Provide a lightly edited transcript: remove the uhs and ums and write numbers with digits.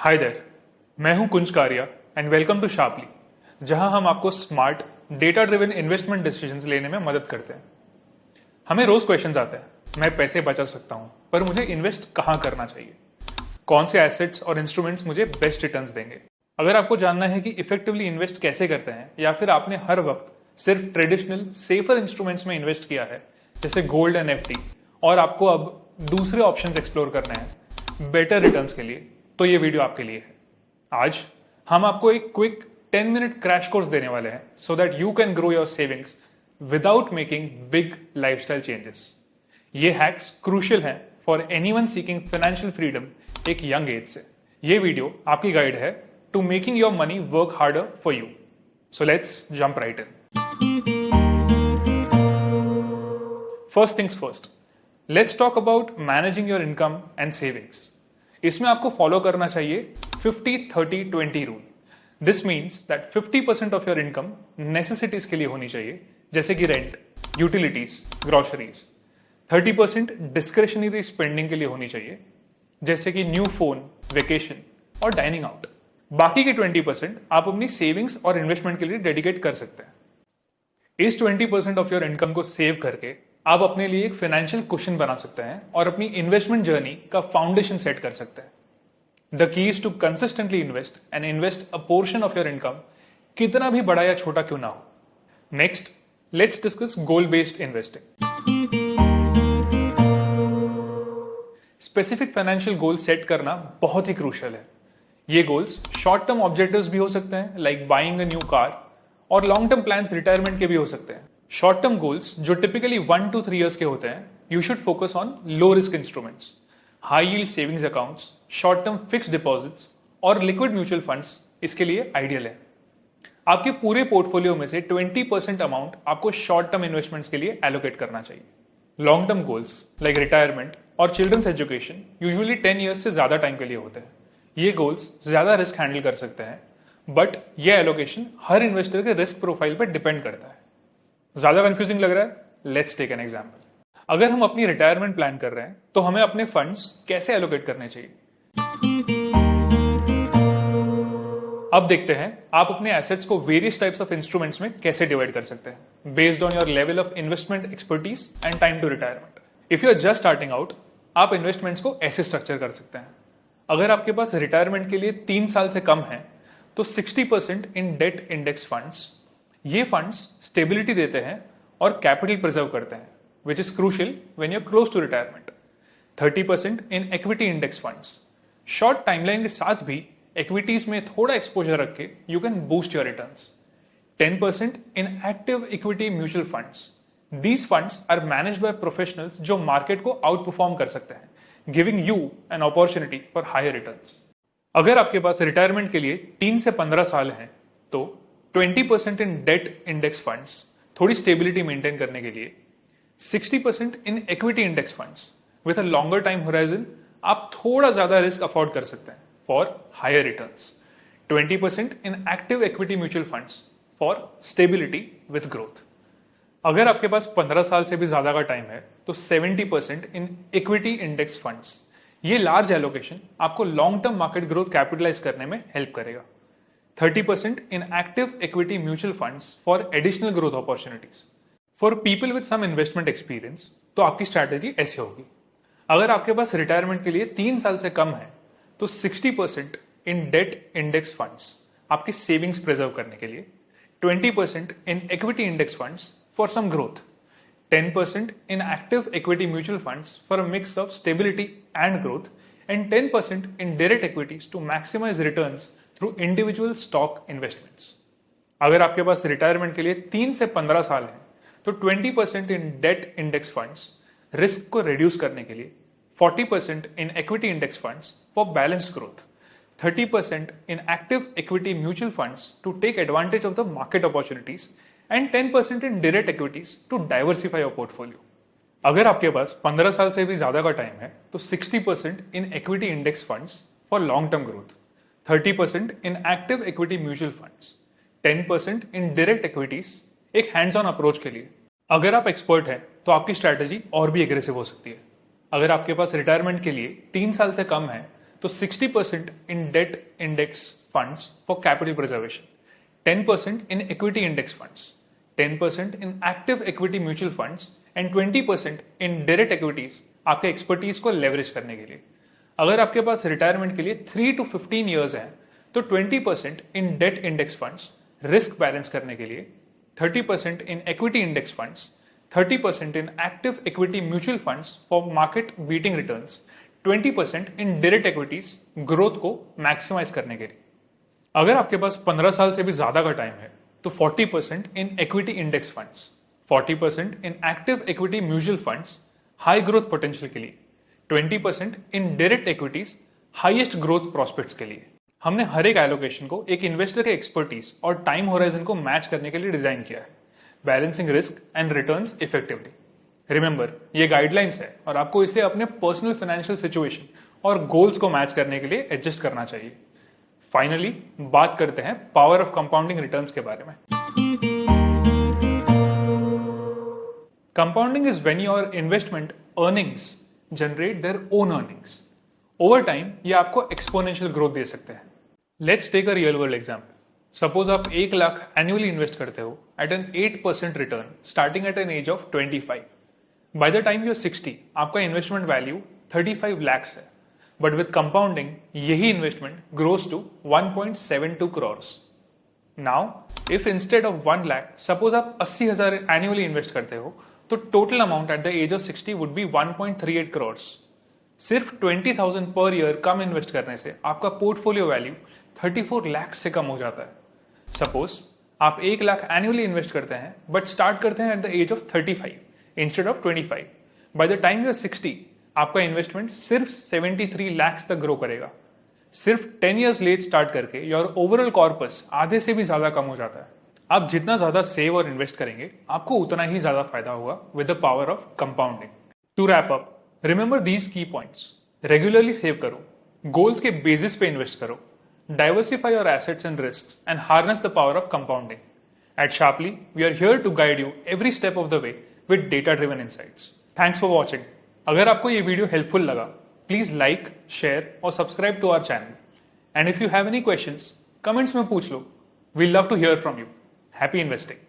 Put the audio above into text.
Hi there, मैं हूं कुंज कारिया एंड वेलकम टू शार्पली, जहां हम आपको smart data driven investment decisions लेने में मदद करते हैं। हमें रोज क्वेश्चंस आते हैं, मैं पैसे बचा सकता हूं पर मुझे इन्वेस्ट कहां करना चाहिए, कौन से एसेट्स और इंस्ट्रूमेंट्स मुझे बेस्ट रिटर्न्स देंगे। अगर आपको जानना है कि इफेक्टिवली इन्वेस्ट कैसे करते हैं या फिर आपने हर वक्त सिर्फ ट्रेडिशनल सेफर इंस्ट्रूमेंट्स में इन्वेस्ट किया है जैसे गोल्ड एंड एफडी और आपको अब दूसरे ऑप्शंस एक्सप्लोर करने हैं बेटर रिटर्न्स के लिए, तो ये वीडियो आपके लिए है। आज हम आपको एक क्विक 10 मिनट क्रैश कोर्स देने वाले हैं so that you can grow your savings without making big lifestyle changes. ये हैक्स क्रूशियल हैं for anyone seeking financial freedom एक यंग एज से। ये वीडियो आपकी गाइड है to making your money work harder for you. So let's jump right in. First things first, let's talk about managing your income and savings. इसमें आपको follow करना चाहिए 50-30-20 rule. This means that 50% of your income necessities के लिए होनी चाहिए जैसे कि rent, utilities, groceries. 30% discretionary spending के लिए होनी चाहिए जैसे कि न्यू फोन, वेकेशन और डाइनिंग आउट। बाकी के 20% आप अपनी सेविंग्स और इन्वेस्टमेंट के लिए डेडिकेट कर सकते हैं। इस 20% ऑफ योर इनकम को सेव करके आप अपने लिए एक फाइनेंशियल कुशन बना सकते हैं और अपनी इन्वेस्टमेंट जर्नी का फाउंडेशन सेट कर सकते हैं। The key is to consistently invest and invest a portion of your income, कितना भी बड़ा या छोटा क्यों ना हो। Next, let's discuss goal based investing. Specific financial goal set करना बहुत ही क्रूशियल है। ये गोल्स शॉर्ट टर्म ऑब्जेक्टिव्स भी हो सकते हैं like buying a new car, और लॉन्ग टर्म प्लान्स रिटायरमेंट के भी हो सकते हैं। शॉर्ट टर्म गोल्स जो टिपिकली 1 to 3 years के होते हैं, you should focus on low risk instruments, high yield savings accounts, short term fixed deposits और लिक्विड म्यूचुअल फंड्स इसके लिए आइडियल है। आपके पूरे पोर्टफोलियो में से 20% अमाउंट आपको शॉर्ट टर्म इन्वेस्टमेंट्स के लिए एलोकेट करना चाहिए। Long term goals like retirement और चिल्ड्रंस एजुकेशन यूजुअली 10 years से ज्यादा टाइम के लिए होते हैं। ये गोल्स ज्यादा रिस्क हैंडल कर सकते हैं, बट ये एलोकेशन हर इन्वेस्टर के रिस्क प्रोफाइल पर डिपेंड करता है। ज्यादा कंफ्यूजिंग लग रहा है? Let's take an example. अगर हम अपनी रिटायरमेंट प्लान कर रहे हैं तो हमें अपने फंड्स कैसे एलोकेट करने चाहिए। अब देखते हैं आप अपने एसेट्स को वेरियस टाइप्स ऑफ इंस्ट्रूमेंट्स में कैसे डिवाइड कर सकते हैं based on your level of investment expertise and time to retirement. If you are just starting out, आप इन्वेस्टमेंट्स को ऐसे स्ट्रक्चर कर सकते हैं। अगर आपके पास रिटायरमेंट के लिए 3 साल से कम है तो 60% इन डेट इंडेक्स फंड्स। ये फंड्स स्टेबिलिटी देते हैं और कैपिटल प्रिजर्व करते हैं, which is crucial when you are close to retirement. 30% in equity index funds. Short timeline के साथ भी इक्विटीज में थोड़ा एक्सपोजर रख के you can boost your returns. 10% in active equity mutual funds. These funds are managed by professionals जो market को outperform कर सकते हैं, giving you N opportunity for higher returns. अगर आपके पास रिटायरमेंट के लिए 3 से 15 साल हैं तो 20% इन डेट इंडेक्स फंड्स थोड़ी स्टेबिलिटी मेंटेन करने के लिए, 60% in equity index funds with a longer time horizon आप थोड़ा ज्यादा रिस्क अफोर्ड कर सकते हैं for higher returns. 20% in active equity mutual funds for stability with growth. अगर आपके पास 15 साल से भी ज्यादा का टाइम है तो 70% इन इक्विटी इंडेक्स फंड्स। ये लार्ज एलोकेशन आपको long term market growth capitalise करने में हेल्प करेगा। 30% in active equity mutual funds for additional growth opportunities. For people with some investment experience, तो आपकी स्ट्रैटेजी ऐसी होगी। अगर आपके पास रिटायरमेंट के लिए 3 साल से कम है तो 60% इन डेट इंडेक्स फंड्स आपकी सेविंग्स प्रिजर्व करने के लिए, 20% in equity index funds for some growth, 10% in active equity mutual funds for a mix of stability and growth, and 10% in direct equities to maximise returns through individual stock investments. अगर आपके पास retirement के लिए 3 से 15 साल है तो 20% in debt index funds risk को reduce करने के लिए, 40% in equity index funds for balanced growth, 30% in active equity mutual funds to take advantage of the market opportunities, and 10% in direct equities to diversify your portfolio. अगर आपके पास 15 साल से भी ज्यादा का टाइम है तो 60% in equity index funds for long term growth, 30% in active equity mutual funds, 10% in direct equities एक हैंड्स ऑन अप्रोच के लिए। अगर आप एक्सपर्ट हैं तो आपकी स्ट्रैटेजी और भी एग्रेसिव हो सकती है। अगर आपके पास रिटायरमेंट के लिए 3 साल से कम है तो 60% in debt index funds for capital preservation, 10% in equity index funds, 10% in active equity mutual funds and 20% in direct equities आपके एक्सपर्टीज को लेवरेज करने के लिए। अगर आपके पास रिटायरमेंट के लिए 3 to 15 ईयर्स है तो 20% in debt index funds risk balance करने के लिए, 30% in equity index funds, 30% in active equity mutual funds for market beating returns, 20% in direct equities growth को मैक्सिमाइज करने के लिए। अगर आपके पास 15 साल से भी ज्यादा का टाइम है तो 40% in equity index funds, 40% in active equity mutual funds high growth potential के लिए, 20% इन direct equities highest growth prospects के लिए। हमने हर एक एलोकेशन को एक इन्वेस्टर के एक्सपर्टीज और टाइम होराइजन को मैच करने के लिए डिजाइन किया है, balancing risk and returns effectively. Remember, ये गाइडलाइंस है और आपको इसे अपने पर्सनल फाइनेंशियल सिचुएशन और गोल्स को मैच करने के लिए एडजस्ट करना चाहिए। फाइनली बात करते हैं पावर ऑफ कंपाउंडिंग रिटर्न्स के बारे में। Compounding is when your investment earnings generate their own earnings. Over time ये आपको एक्सपोनेंशियल ग्रोथ दे सकते हैं। Let's take a real world example. Suppose आप 1 लाख एनुअली इन्वेस्ट करते हो at an 8% return starting at an age of 25। By the time you are 60 आपका investment value 35 lakhs है, बट विद कंपाउंडिंग यही investment grows to 1.72 crores। Now if instead of 1 lakh suppose आप 80,000 annually invest करते हो तो total amount at the age of 60 would be 1.38 crores। सिर्फ 20,000 per year कम invest करने से आपका पोर्टफोलियो वैल्यू 34 lakhs से कम हो जाता है। सपोज आप 1 लाख एनुअली इन्वेस्ट करते हैं बट स्टार्ट करते हैं at the age of 35 instead of 25। By the time you are 60 आपका इन्वेस्टमेंट सिर्फ 73 lakhs तक ग्रो करेगा। सिर्फ 10 years लेट स्टार्ट करके योर ओवरऑल कॉर्पस आधे से भी ज्यादा कम हो जाता है। आप जितना ज्यादा सेव और इन्वेस्ट करेंगे आपको उतना ही ज्यादा फायदा होगा with the power of compounding. To wrap up, remember these key points. Regularly save करो, गोल्स के बेसिस पे इन्वेस्ट करो, diversify your assets and risks and harness the power of compounding. At Sharply, we are here to guide you every step of the way with data-driven insights. Thanks for watching. अगर आपको ये video helpful लगा, please like, share और subscribe to our channel. And if you have any questions, comments में पूछ लो। We love to hear from you. Happy investing.